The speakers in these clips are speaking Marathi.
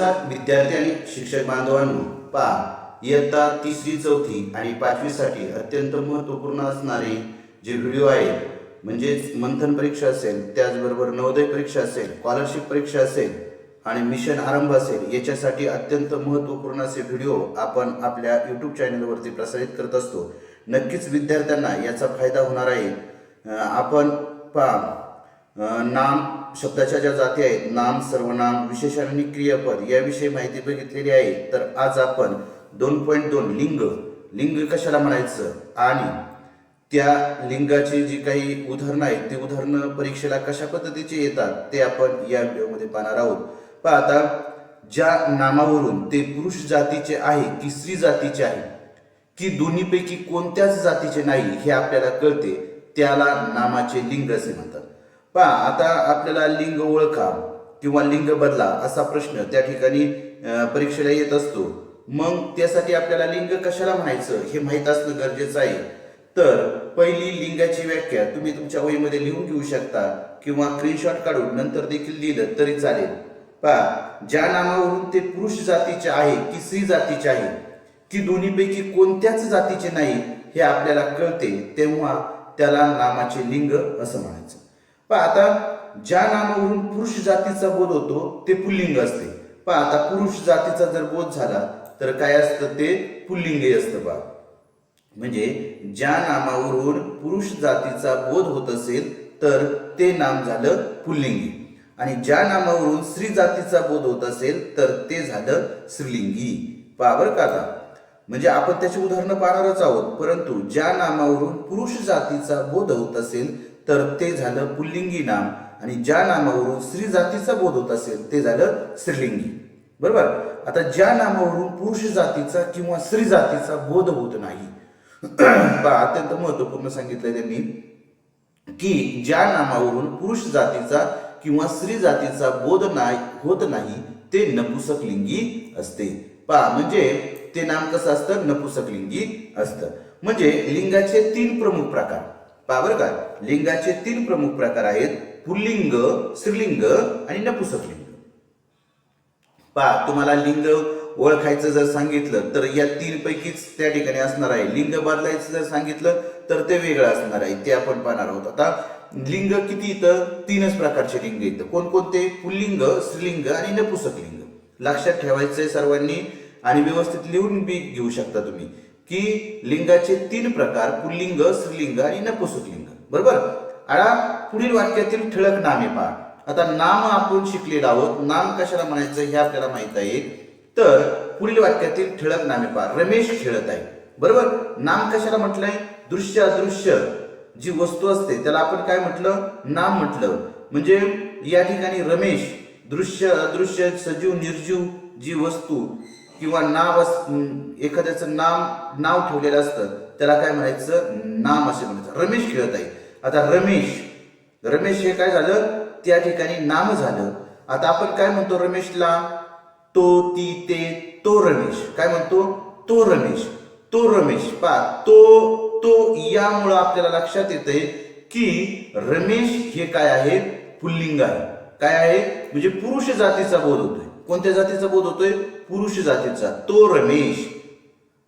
नमस्कार विद्यार्थी आणि शिक्षक बांधवांनो, पहा इयत्ता तिसरी चौथी आणि पाचवी साठी अत्यंत महत्त्वपूर्ण असणारे जे व्हिडिओ आहेत, म्हणजेच मंथन परीक्षा असेल, त्याचबरोबर नवोदय परीक्षा असेल, स्कॉलरशिप परीक्षा असेल आणि मिशन आरंभ असेल, याच्यासाठी अत्यंत महत्त्वपूर्ण असे व्हिडिओ आपण आपल्या यूट्यूब चॅनलवरती प्रसारित करत असतो। नक्कीच विद्यार्थ्यांना याचा फायदा होणार आहे। आपण पहा नाम शब्दाच्या ज्या जाती आहेत, नाम, सर्वनाम, विशेषण आणि क्रियापद याविषयी माहिती बघितलेली आहे। तर आज आपण 2.2 लिंग कशाला म्हणायचं आणि त्या लिंगाची जी काही उदाहरणं आहेत ती उदाहरणं परीक्षेला कशा पद्धतीचे येतात ते आपण या व्हिडिओमध्ये पाहणार आहोत। पहा आता ज्या नामावरून ते पुरुष जातीचे आहे की स्त्री जातीचे आहे की दोन्हीपैकी कोणत्याच जातीचे नाही हे आपल्याला कळते, त्याला नामाचे लिंग असे म्हणतात। पहा आता आपल्याला लिंग ओळखा किंवा लिंग बदला असा प्रश्न त्या ठिकाणी परीक्षेला येत असतो। मग त्यासाठी आपल्याला लिंग कशाला म्हणायचं हे माहीत असणं गरजेचं आहे। तर पहिली लिंगाची व्याख्या तुम्ही तुमच्या वहीमध्ये लिहून घेऊ शकता किंवा स्क्रीनशॉट काढून नंतर देखील लिहिलं तरी चालेल। पहा ज्या नामावरून ते पुरुष जातीचे आहे की स्त्री जातीचे आहे की दोन्हीपैकी कोणत्याच जातीचे नाही हे आपल्याला कळते, तेव्हा त्याला नामाचे लिंग असं म्हणायचं। पहा आता ज्या नामावरून पुरुष जातीचा बोध होतो ते पुल्लिंग असते। पहा आता पुरुष जातीचा जर बोध झाला तर काय असतं, ते पुल्लिंगी असतं। पहा म्हणजे ज्या नामावरून पुरुष जातीचा बोध होत असेल तर ते नाम झालं पुल्लिंगी आणि ज्या नामावरून स्त्री जातीचा बोध होत असेल तर ते झालं स्त्रीलिंगी। पहा बरं का, आता म्हणजे आपण त्याची उदाहरणं पाहणारच आहोत, परंतु ज्या नामावरून पुरुष जातीचा बोध होत असेल तर ते झालं पुल्लिंगी नाम आणि ज्या नामावरून स्त्री जातीचा बोध होत असेल ते झालं स्त्रीलिंगी। बरोबर। आता ज्या नामावरून पुरुष जातीचा किंवा स्त्री जातीचा बोध होत नाही, अत्यंत महत्वपूर्ण सांगितलंय त्यांनी की ज्या नामावरून पुरुष जातीचा किंवा स्त्री जातीचा बोध होत नाही ते नपुसकलिंगी असते। पहा म्हणजे ते नाम कसं असतं, नपुसकलिंगी असतं। म्हणजे लिंगाचे 3 प्रमुख प्रकार, पहा बरं का, लिंगाचे 3 प्रमुख प्रकार आहेत, पुल्लिंग, स्त्रीलिंग आणि नपुसकलिंग। पहा तुम्हाला लिंग ओळखायचं जर सांगितलं तर या 3 पैकीच त्या ठिकाणी असणार आहे। लिंग बदलायचं जर सांगितलं तर ते वेगळं असणार आहे, ते आपण पाहणार आहोत। आता लिंग किती इथं 3च प्रकारचे लिंग इथं कोणकोणते, पुल्लिंग, स्त्रीलिंग आणि नपुसकलिंग। लक्षात ठेवायचंय सर्वांनी आणि व्यवस्थित लिहून बी घेऊ शकता तुम्ही की लिंगाचे 3 प्रकार, पुल्लिंग, स्त्रीलिंग आणि नपुसकलिंग। बरोबर। आता पुढील वाक्यातील ठळक नामे पहा। आता नाम आपण शिकलेलो आहोत, नाम कशाला म्हणायचं हे आपल्याला माहित आहे। तर पुढील वाक्यातील ठळक नामे पहा। रमेश खेळत आहे। बरोबर। नाम कशाला म्हटलंय, दृश्य अदृश्य जी वस्तू असते त्याला आपण काय म्हटलं, नाम म्हटलं। म्हणजे या ठिकाणी रमेश, दृश्य अदृश्य, सजीव निर्जीव जी वस्तू किंवा नाव एखाद्याचं नाव ठेवलेलं असतं त्याला काय म्हणायचं, नाम असे म्हणायचं। रमेश खेळत आहे। आता रमेश हे काय झालं, त्या ठिकाणी नाम झालं। आता आपण काय म्हणतो रमेशला, तो, ती, ते, तो रमेश। काय म्हणतो, तो रमेश, तो रमेश। पहा तो यामुळं आपल्याला लक्षात येतंय की रमेश हे काय आहे, पुल्लिंग आहे। काय आहे, म्हणजे पुरुष जातीचा बोध होतोय। कोणत्या जातीचा बोध होतोय, पुरुष जातीचा, तो रमेश।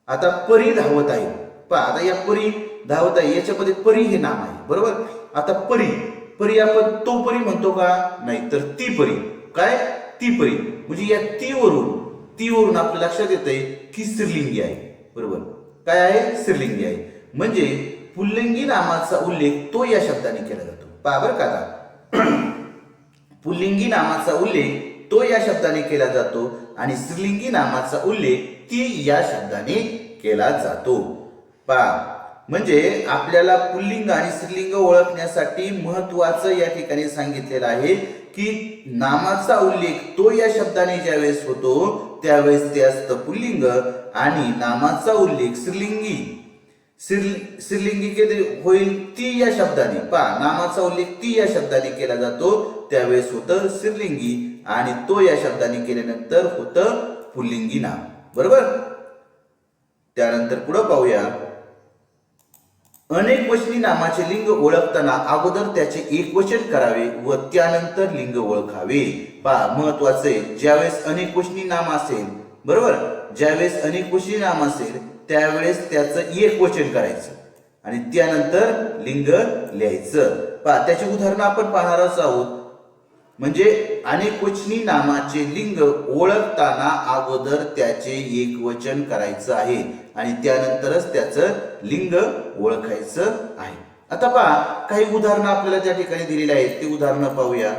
आता परी धावत आहे। पहा आता या परी धावत आहे याच्यामध्ये परी हे नाम आहे। बरोबर। आता परी आपण तो परी म्हणतो का, नाही, तर ती परी, काय, ती परी। म्हणजे या तीवरून आपल्या लक्षात येतंय की स्त्रीलिंगी आहे। बरोबर। काय आहे, स्त्रीलिंगी आहे। म्हणजे पुल्लिंगी नामाचा उल्लेख तो या शब्दाने केला जातो। पहा बरं का, आता पुल्लिंगी नामाचा उल्लेख तो या शब्दाने केला जातो आणि स्त्रीलिंगी नामाचा उल्लेख ती या शब्दाने केला जातो। पहा म्हणजे आपल्याला पुल्लिंग आणि स्त्रीलिंग ओळखण्यासाठी महत्वाचं या ठिकाणी सांगितलेलं आहे की नामाचा उल्लेख तो या शब्दाने ज्यावेळेस होतो त्यावेळेस ते असतं पुल्लिंग आणि नामाचा उल्लेख स्त्रीलिंगी कधी होईल, ती या शब्दाने। पहा नामाचा उल्लेख ती या शब्दाने केला जातो त्यावेळेस होतं स्त्रीलिंगी आणि तो या शब्दाने केल्यानंतर होतं पुल्लिंगी नाम। बरोबर। त्यानंतर पुढे पाहूया, अनेक वचनी नामाचे लिंग ओळखताना अगोदर त्याचे एकवचन करावे व त्यानंतर लिंग ओळखावे. पहा महत्वाचं आहे, ज्यावेळेस अनेक वचनी नाम असेल, बरोबर, ज्यावेळेस अनेक वचनी नाम असेल त्यावेळेस त्याचं एकवचन करायचं आणि त्यानंतर लिंग लिहायचं. पहा त्याची उदाहरणं आपण पाहणारच आहोत. म्हणजे अनेक वचनी नामाचे लिंग ओळखताना अगोदर त्याचे एकवचन करायचं आहे आणि त्यानंतरच त्याचं लिंग ओळखायचं आहे. आता पहा काही उदाहरणं आपल्याला त्या ठिकाणी दिलेली आहेत, ते उदाहरणं पाहूया.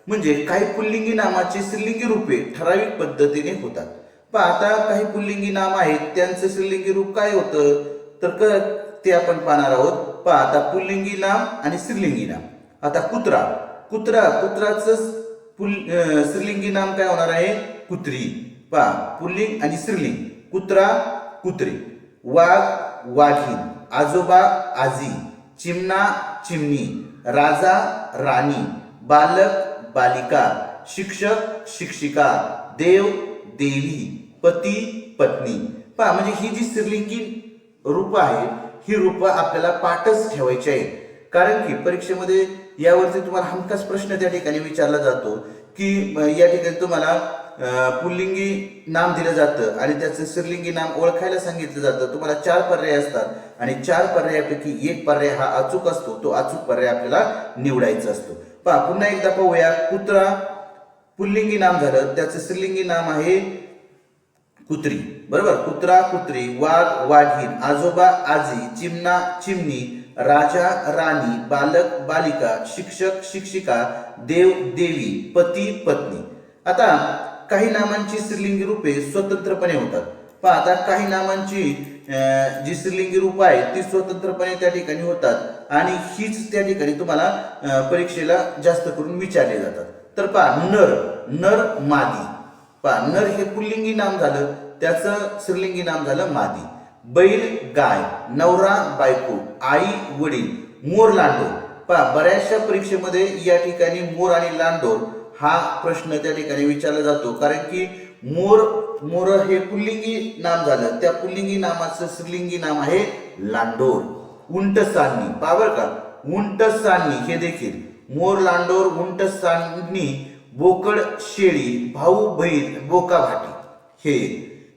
म्हणजे काही पुल्लिंगी नामाचे स्त्रीलिंगी रूपे ठराविक पद्धतीने होतात. पहा आता काही पुल्लिंगी नाम आहेत, त्यांचं स्त्रीलिंगी रूप काय होतं तर ते आपण पाहणार आहोत. पहा आता पुल्लिंगी नाम आणि स्त्रीलिंगी नाम. आता कुत्राचं स्त्रीलिंगी नाम काय होणार आहे? कुत्री. पहा पुल्लिंग आणि स्त्रीलिंग, कुत्रा कुत्री, वाघ वाघीण, आजोबा आजी, चिमणा चिमणी, राजा राणी, बालक बालिका, शिक्षक शिक्षिका, देव देवी, पती पत्नी. पहा म्हणजे ही जी स्त्रीलिंगी रूप आहे ही रूप आपल्याला पाठच ठेवायची आहे. कारण की परीक्षेमध्ये यावरती तुम्हाला हमखास प्रश्न त्या ठिकाणी विचारला जातो की या ठिकाणी तुम्हाला पुल्लिंगी नाम दिलं जातं आणि त्याचं स्त्रीलिंगी नाम ओळखायला सांगितलं जातं. तुम्हाला 4 पर्याय असतात आणि 4 पर्यायापैकी एक पर्याय हा अचूक असतो, तो अचूक पर्याय आपल्याला निवडायचा असतो. पहा पुन्हा एकदा पाहूया. कुत्रा पुल्लिंगी नाम झालं, त्याचं स्त्रीलिंगी नाम आहे कुत्री, बरोबर. कुत्रा कुत्री, वाघ वाघीण, आजोबा आजी, चिमणा चिमणी, राजा राणी, बालक बालिका, शिक्षक शिक्षिका, देव देवी, पती पत्नी. आता काही नामांची स्त्रीलिंगी रूपे स्वतंत्रपणे होतात. पहा आता काही नामांची जी स्त्रीलिंगी रूप आहेत ती स्वतंत्रपणे त्या ठिकाणी होतात आणि हीच त्या ठिकाणी तुम्हाला परीक्षेला जास्त करून विचारले जातात. तर पहा नर मादी. पहा नर हे पुल्लिंगी नाम झालं, त्याचं स्त्रीलिंगी नाम झालं मादी. बैल गाय, नवरा बायको, आई वडील, मोर लांडोर. पहा बऱ्याचशा परीक्षेमध्ये या ठिकाणी मोर आणि लांडोर हा प्रश्न त्या ठिकाणी विचारला जातो. कारण की मोर हे पुल्लिंगी नाम झालं, त्या पुल्लिंगी नामाचं स्त्रीलिंगी नाम आहे लांडोर. उंट सान्नी. पहा बरं का, उंट सान्नी हे देखील मोर लांडोर उंट सान्नी, बोकड शेळी, भाऊ बहीण, बोका भाटी,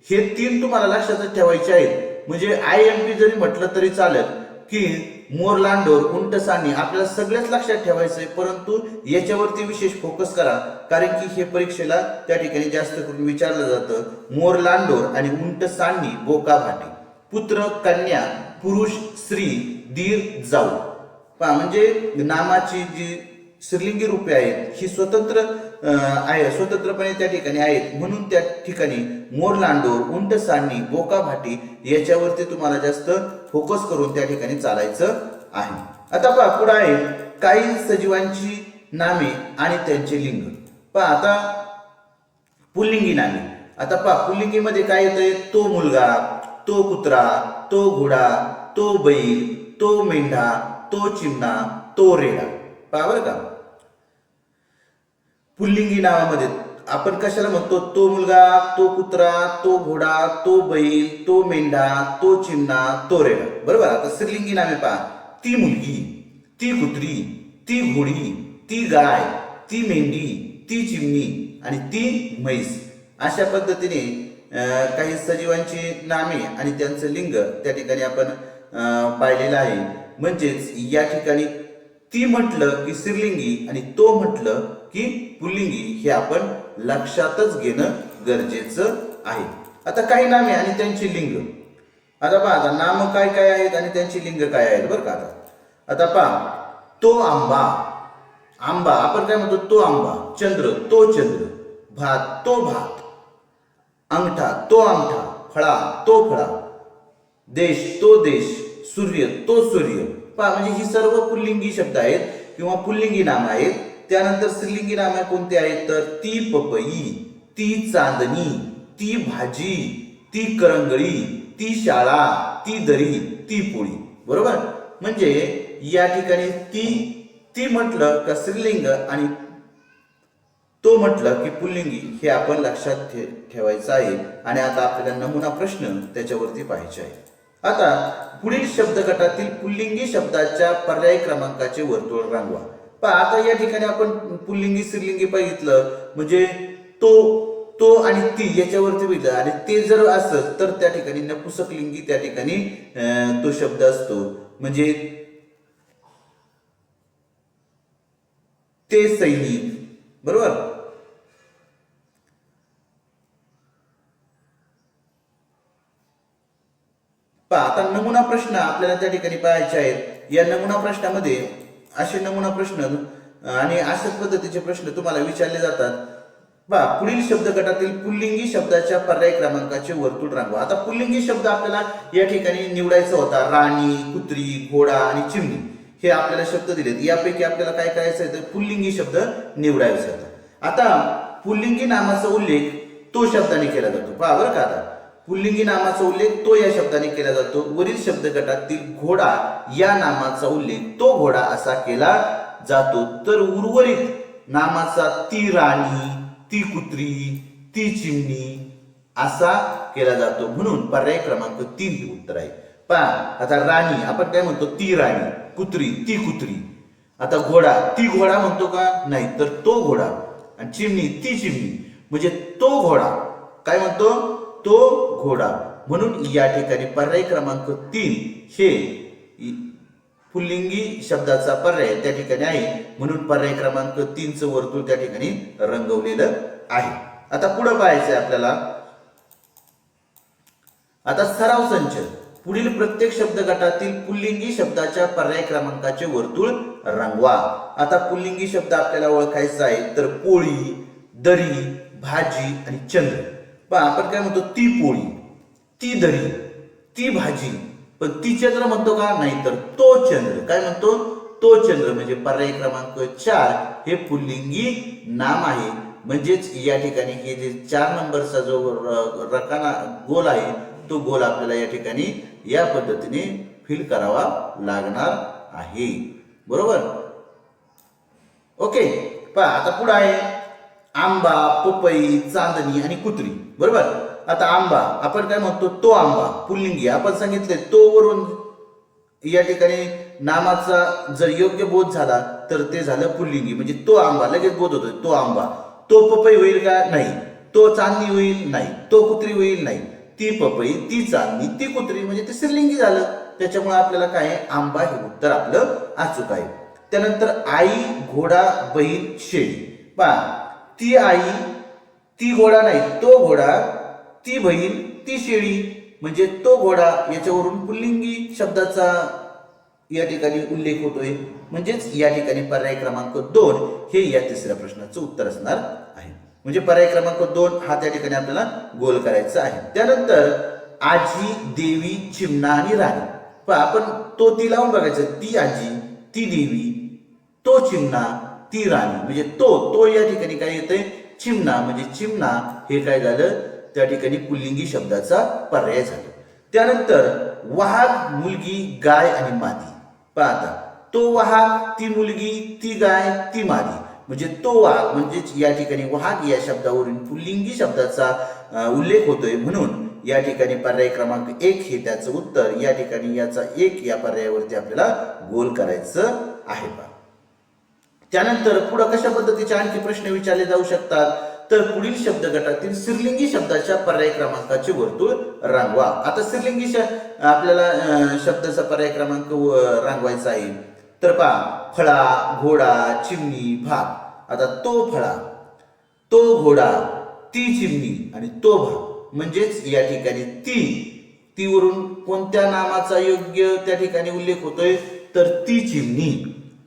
हे 3 तुम्हाला लक्षात ठेवायचे आहेत. म्हणजे IMP जरी म्हटलं तरी चालेल की मोर लांडोर उंट सान्नी आपल्याला सगळ्याच लक्षात ठेवायचंय, परंतु याच्यावरती विशेष फोकस करा कारण की हे परीक्षेला त्या ठिकाणी जास्त करून विचारलं जातं. मोर लांडोर आणि उंट सान्नी, बोका भाटी. पुत्र कन्या, पुरुष स्त्री, दीर जाऊ. पहा म्हणजे नामाची जी स्त्रीलिंगी रूपे आहेत ही स्वतंत्रपणे त्या ठिकाणी आहेत, म्हणून त्या ठिकाणी मोर लांडोर उंट सान्नी, बोका भाटी याच्यावरती तुम्हाला जास्त फोकस करून त्या ठिकाणी चालायचं आहे. आता पहा पुढे आहे काही सजीवांची नामे आणि त्यांचे लिंग. पहा आता पुल्लिंगी नामे. आता पहा पुल्लिंगीमध्ये काय येतंय? तो मुलगा, तो कुत्रा, तो घोडा, तो बैल, तो मेंढा, तो चिमणा, तो रेडा. पहा बरं का, पुल्लिंगी नावामध्ये आपण कशाला म्हणतो? तो मुलगा, तो कुत्रा, तो घोडा, तो बैल, तो मेंढा, तो चिमणा, तो रेडा, बरोबर. आता स्त्रीलिंगी नामे पहा. ती मुलगी, ती कुत्री, ती घोडी, ती गाय, ती मेंढी, ती चिमणी आणि ती म्हैस. अशा पद्धतीने काही सजीवांची नामे आणि त्यांचं लिंग त्या ठिकाणी आपण पाहिलेलं आहे. म्हणजेच या ठिकाणी ती म्हटलं की स्त्रीलिंगी आणि तो म्हटलं की पुल्लिंगी हे आपण लक्षातच घेणं गरजेचं आहे. आता काही नामे आणि त्यांची लिंग. आता पहा आता नाम काय काय आहेत आणि त्यांची लिंग काय आहेत बरं का. आता पहा तो आंबा, आंबा आपण काय म्हणतो? तो आंबा. चंद्र, तो चंद्र. भात, तो भात. अंगठा, तो अंगठा. फळा, तो फळा. देश, तो देश. सूर्य, तो सूर्य. पहा म्हणजे ही सर्व पुल्लिंगी शब्द आहेत किंवा पुल्लिंगी नाम आहेत. त्यानंतर स्त्रीलिंगी नामे कोणती आहेत? तर ती पपई, ती चांदणी, ती भाजी, ती करंगळी, ती शाळा, ती दरी, ती पोळी, बरोबर. म्हणजे या ठिकाणी ती म्हटलं का स्त्रीलिंग आणि तो म्हटलं की पुल्लिंगी हे आपण लक्षात ठेवायचं आहे. आणि आता आपल्याला नमुना प्रश्न त्याच्यावरती पाहायचे आहे. आता पुढील शब्द गटातील पुल्लिंगी शब्दाच्या पर्याय क्रमांकाचे वर्तुळ रंगवा. पहा आता या ठिकाणी आपण पुल्लिंगी स्त्रीलिंगी बघितलं म्हणजे तो तो आणि ती याच्यावरती बघितलं आणि ते जर असत तर त्या ठिकाणी नपुंसकलिंगी त्या ठिकाणी तो शब्द असतो म्हणजे ते सैनिक. बरोबर. पहा आता नमुना प्रश्न आपल्याला त्या ठिकाणी पाहायचे आहेत. या नमुना प्रश्नामध्ये असे नमुना प्रश्न आणि अशाच पद्धतीचे प्रश्न तुम्हाला विचारले जातात. पहा पुढील शब्द गटातील पुल्लिंगी शब्दाच्या पर्याय क्रमांकाचे वर्तुळ रंगवा. आता पुल्लिंगी शब्द आपल्याला या ठिकाणी निवडायचा होता. राणी, कुत्री, घोडा आणि चिमणी हे आपल्याला शब्द दिलेत. यापैकी आपल्याला काय करायचं आहे तर पुल्लिंगी शब्द निवडायचा होता. आता पुल्लिंगी नामाचा उल्लेख तो शब्दाने केला जातो. पहा बरं का आता पुल्लिंगी नामाचा उल्लेख तो या शब्दाने केला जातो. वरील शब्द गटातील घोडा या नामाचा उल्लेख तो घोडा असा केला जातो तर उर्वरित नामाचा ती राणी, ती कुत्री, ती चिमणी असा केला जातो. म्हणून पर्याय क्रमांक 3 हे उत्तर आहे. पहा आता राणी आपण काय म्हणतो ती राणी, कुत्री ती कुत्री. आता घोडा ती घोडा म्हणतो का नाही तर तो घोडा आणि चिमणी ती चिमणी म्हणजे तो घोडा काय म्हणतो तो घोडा. म्हणून या ठिकाणी पर्याय क्रमांक 3 हे पुल्लिंगी शब्दाचा पर्याय त्या ठिकाणी आहे. म्हणून पर्याय क्रमांक 3 चं वर्तुळ त्या ठिकाणी रंगवलेलं आहे. आता पुढे पाहायचंय आपल्याला. आता सराव संच पुढील प्रत्येक शब्द गटातील पुल्लिंगी शब्दाच्या पर्याय क्रमांकाचे वर्तुळ रंगवा. आता पुल्लिंगी शब्द आपल्याला ओळखायचा आहे तर पोळी, दरी, भाजी आणि चंद्र. पहा आपण काय म्हणतो ती पोळी, ती दरी, ती भाजी पण ती चंद्र म्हणतो का नाही तर तो चंद्र काय म्हणतो तो चंद्र म्हणजे पर्याय क्रमांक 4 हे पुल्लिंगी नाम आहे. म्हणजेच या ठिकाणी हे जे 4 नंबरचा जो रकाना गोल आहे तो गोल आपल्याला या ठिकाणी या पद्धतीने फिल करावा लागणार आहे. बरोबर. ओके. पहा आता पुढे आहे आंबा, पपई, चांदणी आणि कुत्री. बरोबर. आता आंबा आपण काय म्हणतो तो आंबा पुल्लिंगी आपण सांगितले तो वरून या ठिकाणी नामाचा जर योग्य बोध झाला तर ते झालं पुल्लिंगी म्हणजे तो आंबा लगेच बोध होतो तो आंबा. तो पपई होईल का नाही, तो चांदणी होईल नाही, तो कुत्री होईल नाही, ती पपई, ती चांदणी, ती कुत्री म्हणजे ते स्त्रीलिंगी झालं. त्याच्यामुळे आपल्याला काय आंबा हे उत्तर आपलं अचूक आहे. त्यानंतर आई, घोडा, बैल, शेळी. पहा ती आई, ती घोडा नाही तो घोडा, ती बैल, ती शेळी म्हणजे तो घोडा याच्यावरून पुल्लिंगी शब्दाचा या ठिकाणी उल्लेख होतोय. म्हणजेच या ठिकाणी पर्याय क्रमांक 2 हे या तिसऱ्या प्रश्नाचं उत्तर असणार आहे. म्हणजे पर्याय क्रमांक 2 हा त्या ठिकाणी आपल्याला गोल करायचा आहे. त्यानंतर आजी, देवी, चिमणा आणि राणी. पण आपण तो ती लावून बघायचं ती आजी, ती देवी, तो चिमणा, ती राणी म्हणजे तो या ठिकाणी काय येतंय चिमणा म्हणजे चिमणा हे काय झालं त्या ठिकाणी पुल्लिंगी शब्दाचा पर्याय झाला. त्यानंतर वाहक, मुलगी, गाय आणि मादी. पाहता तो वाहक, ती मुलगी, ती गाय, ती मादी म्हणजे तो वाहक म्हणजेच या ठिकाणी वाहक या शब्दावरून पुल्लिंगी शब्दाचा उल्लेख होतोय. म्हणून या ठिकाणी पर्याय क्रमांक 1 हे त्याचं उत्तर. या ठिकाणी याचा 1 या पर्यायावरती आपल्याला गोल करायचं आहे. त्यानंतर पुढे कशा पद्धतीचे आणखी प्रश्न विचारले जाऊ शकतात तर पुढील शब्द गटातील स्त्रीलिंगी शब्दाच्या पर्याय क्रमांकाचे वर्तुळ रंगवा. आता स्त्रीलिंगी आपल्याला शब्दाचा पर्याय क्रमांक रंगवायचा आहे. तर पहा फळा, घोडा, चिमणी, भाग. आता तो फळा, तो घोडा, ती चिमणी आणि तो भाग म्हणजेच या ठिकाणी ती वरून कोणत्या नामाचा योग्य त्या ठिकाणी उल्लेख होतोय तर ती चिमणी.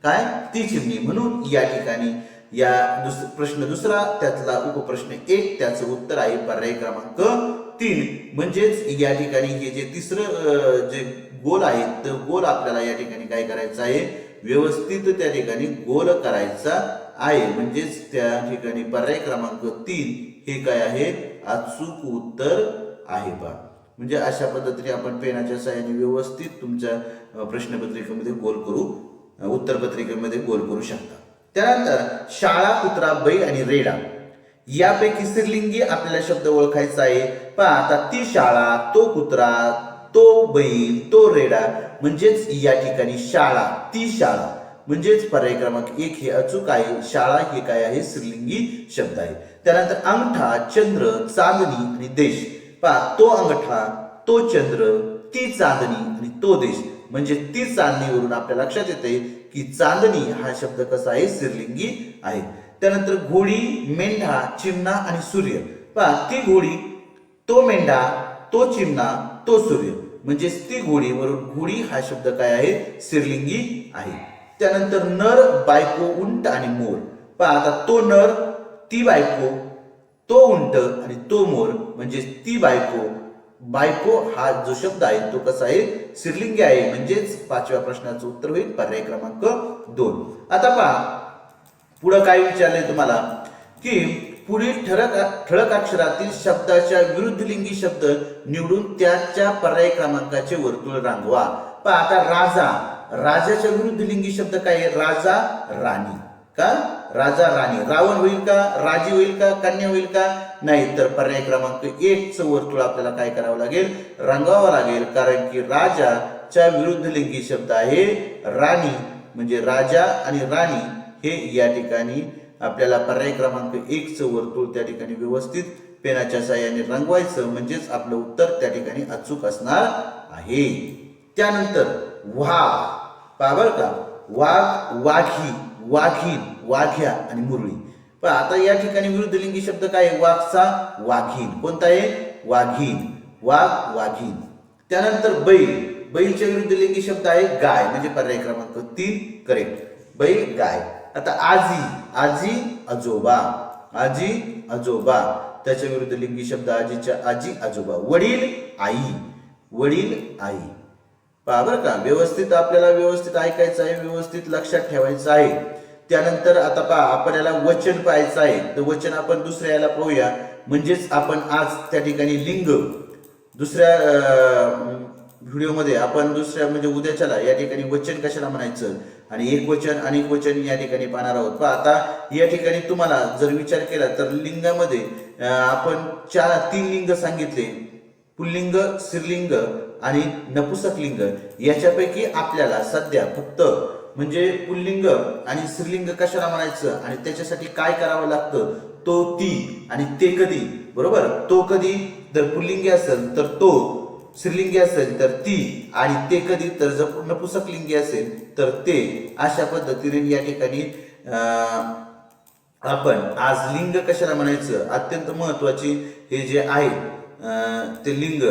काय ती चिमणी. म्हणून या ठिकाणी या प्रश्न दुसरा त्यातला उपप्रश्न 1 त्याचं उत्तर आहे पर्याय क्रमांक 3. म्हणजेच या ठिकाणी हे जे तिसरं जे गोल आहे तर गोल आपल्याला या ठिकाणी काय करायचं आहे व्यवस्थित त्या ठिकाणी गोल करायचा आहे. म्हणजेच त्या ठिकाणी पर्याय क्रमांक 3 हे काय आहे अचूक उत्तर आहे. म्हणजे अशा पद्धतीने आपण पेनाच्या सहाय्याने व्यवस्थित तुमच्या प्रश्नपत्रिकेमध्ये गोल करू उत्तरपत्रिकेमध्ये गोल करू शकता. त्यानंतर शाळा, कुत्रा, बैल आणि रेडा यापैकी स्त्रीलिंगी आपल्याला शब्द ओळखायचा आहे. पहा आता ती शाळा, तो कुत्रा, तो बैल, तो रेडा, म्हणजेच या ठिकाणी शाळा, ती शाळा, म्हणजेच पर्याय क्रमांक 1 हे अचूक आहे. शाळा हे काय आहे, स्त्रीलिंगी शब्द आहे. त्यानंतर अंगठा, चंद्र, चांदणी आणि देश. पहा, तो अंगठा, तो चंद्र, ती चांदणी आणि तो देश, म्हणजे ती चांदणीवरून आपल्या लक्षात येते की चांदणी हा शब्द कसा आहे, स्त्रीलिंगी आहे. त्यानंतर घोडी, मेंढा, चिमणा आणि सूर्य. पहा, ती घोडी, तो मेंढा, तो चिमणा, तो सूर्य, म्हणजे ती घोडी वरून घोडी हा शब्द काय आहे, स्त्रीलिंगी आहे. त्यानंतर नर, बायको, उंट आणि मोर. पहा, आता तो नर, ती बायको, तो उंट आणि तो मोर, म्हणजे ती बायको, बायको हा जो शब्द आहे तो कसा आहे, स्त्रीलिंगी आहे. म्हणजेच 5व्या प्रश्नाचं उत्तर होईल पर्याय क्रमांक 2. आता पहा पुढे काय विचारलंय तुम्हाला की पुढील ठळक अक्षरातील शब्दाच्या विरुद्धलिंगी शब्द निवडून त्याच्या पर्याय क्रमांकाचे वर्तुळ रांगवा. पहा, आता राजा, राजाच्या विरुद्धलिंगी शब्द काय आहे, राजा, राणी. का, राजा, राणी. रावण होईल का, राजी होईल का, कन्या होईल का, नाही. तर पर्याय क्रमांक 1 चं वर्तुळ आपल्याला काय करावं लागेल, रंगवावं लागेल. कारण की राजाच्या विरुद्धलिंगी शब्द आहे राणी, म्हणजे राजा आणि राणी हे या ठिकाणी आपल्याला पर्याय क्रमांक 1 चं वर्तुळ त्या ठिकाणी व्यवस्थित पेनाच्या साहाय्याने रंगवायचं, म्हणजेच आपलं उत्तर त्या ठिकाणी अचूक असणार आहे. त्यानंतर वाघ. पहा बरं का, वाघ, वाघी, वाघीण, वाघ्या आणि मुरळी. पण आता या ठिकाणी विरुद्धलिंगी शब्द काय आहे, वाघचा वाघीण. कोणता आहे, वाघीण, वाघ, वाघीण. त्यानंतर बैल, बैलच्या विरुद्धलिंगी शब्द आहे गाय, म्हणजे पर्याय क्रमांक 3 करेक्ट, बैल, गाय. आता आजी, आजी, आजोबा, आजी, आजोबा, त्याच्या विरुद्धलिंगी शब्द आजीच्या आजी, आजोबा. वडील, आई, वडील, आई. पहा बरं का, व्यवस्थित आपल्याला व्यवस्थित ऐकायचं आहे, व्यवस्थित लक्षात ठेवायचं आहे. त्यानंतर आता पहा, आपण याला वचन पाहायचं आहे, तर वचन आपण दुसऱ्या याला पाहूया. म्हणजेच आपण आज त्या ठिकाणी लिंग, दुसऱ्या व्हिडिओमध्ये आपण दुसऱ्या म्हणजे उद्याच्याला या ठिकाणी वचन कशाला म्हणायचं आणि एक वचन अनेक वचन या ठिकाणी पाहणार आहोत. पहा, आता या ठिकाणी तुम्हाला जर विचार केला तर लिंगामध्ये आपण 3 लिंग सांगितले, पुल्लिंग, स्त्रीलिंग आणि नपुसक लिंग. याच्यापैकी आपल्याला सध्या फक्त म्हणजे पुल्लिंग आणि स्त्रीलिंग कशाला म्हणायचं आणि त्याच्यासाठी काय करावं लागतं, तो, ती आणि ते कधी. बरोबर, तो कधी जर पुल्लिंगी असेल तर तो, स्त्रीलिंगी असेल तर ती आणि ते कधी तर जर नपुसक लिंगी असेल तर ते. अशा पद्धतीने या ठिकाणी आपण आज लिंग कशाला म्हणायचं अत्यंत महत्वाची हे जे आहे ते लिंग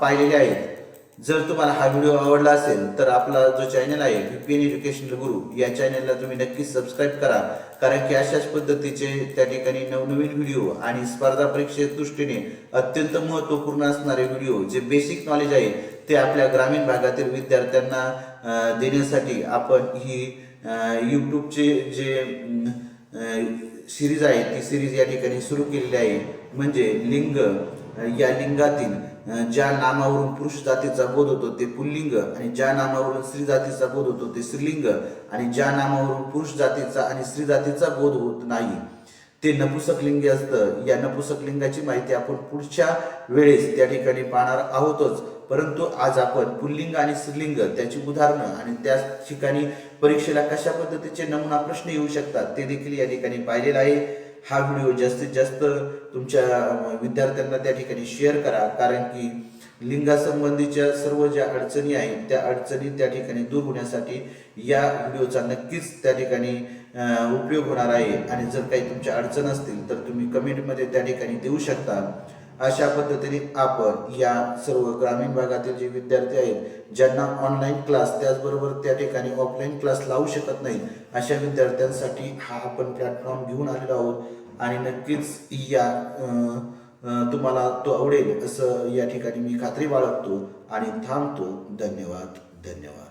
पाहिलेले आहेत. जर तुम्हाला हा व्हिडिओ आवडला असेल तर आपला जो चॅनल आहे VPN एज्युकेशनल गुरु या चॅनलला तुम्ही नक्कीच सबस्क्राईब करा. कारण की अशाच पद्धतीचे त्या ठिकाणी नवनवीन व्हिडिओ आणि स्पर्धा परीक्षेच्या दृष्टीने अत्यंत महत्त्वपूर्ण असणारे व्हिडिओ जे बेसिक नॉलेज आहे ते आपल्या ग्रामीण भागातील विद्यार्थ्यांना देण्यासाठी आपण ही यूट्यूबचे जे सिरीज आहे ती सिरीज या ठिकाणी सुरू केलेली आहे. म्हणजे लिंग, या लिंगातील ज्या नामावरून पुरुष जातीचा बोध होतो ते पुल्लिंग आणि ज्या नामावरून स्त्री जातीचा बोध होतो ते स्त्रीलिंग आणि ज्या नामावरून पुरुष जातीचा आणि स्त्री जातीचा बोध होत नाही ते नपुसक लिंगी असतं. या नपुसक लिंगाची माहिती आपण पुढच्या वेळेस त्या ठिकाणी पाहणार आहोतच. परंतु आज आपण पुल्लिंग आणि स्त्रीलिंग त्याची उदाहरणं आणि त्या ठिकाणी परीक्षेला कशा पद्धतीचे नमुना प्रश्न येऊ शकतात ते देखील या ठिकाणी पाहिलेला आहे. हा व्हिडिओ जास्तीत जास्त तुमच्या विद्यार्थ्यांना त्या ठिकाणी शेअर करा. कारण की लिंगासंबंधीच्या सर्व ज्या अडचणी आहेत त्या अडचणी त्या ठिकाणी दूर होण्यासाठी या व्हिडिओचा नक्कीच त्या ठिकाणी उपयोग होणार आहे. आणि जर काही तुमच्या अडचण असतील तर तुम्ही कमेंटमध्ये त्या ठिकाणी देऊ शकता. अशा पद्धतीने आपण या सर्व ग्रामीण भागातील जे विद्यार्थी आहेत ज्यांना ऑनलाईन क्लास त्याचबरोबर त्या ठिकाणी ऑफलाईन क्लास लावू शकत नाही अशा विद्यार्थ्यांसाठी हा आपण प्लॅटफॉर्म घेऊन आलेलो आहोत. आणि नक्कीच या तुम्हाला तो आवडेल असं या ठिकाणी मी खात्री बाळगतो आणि थांबतो. धन्यवाद, धन्यवाद.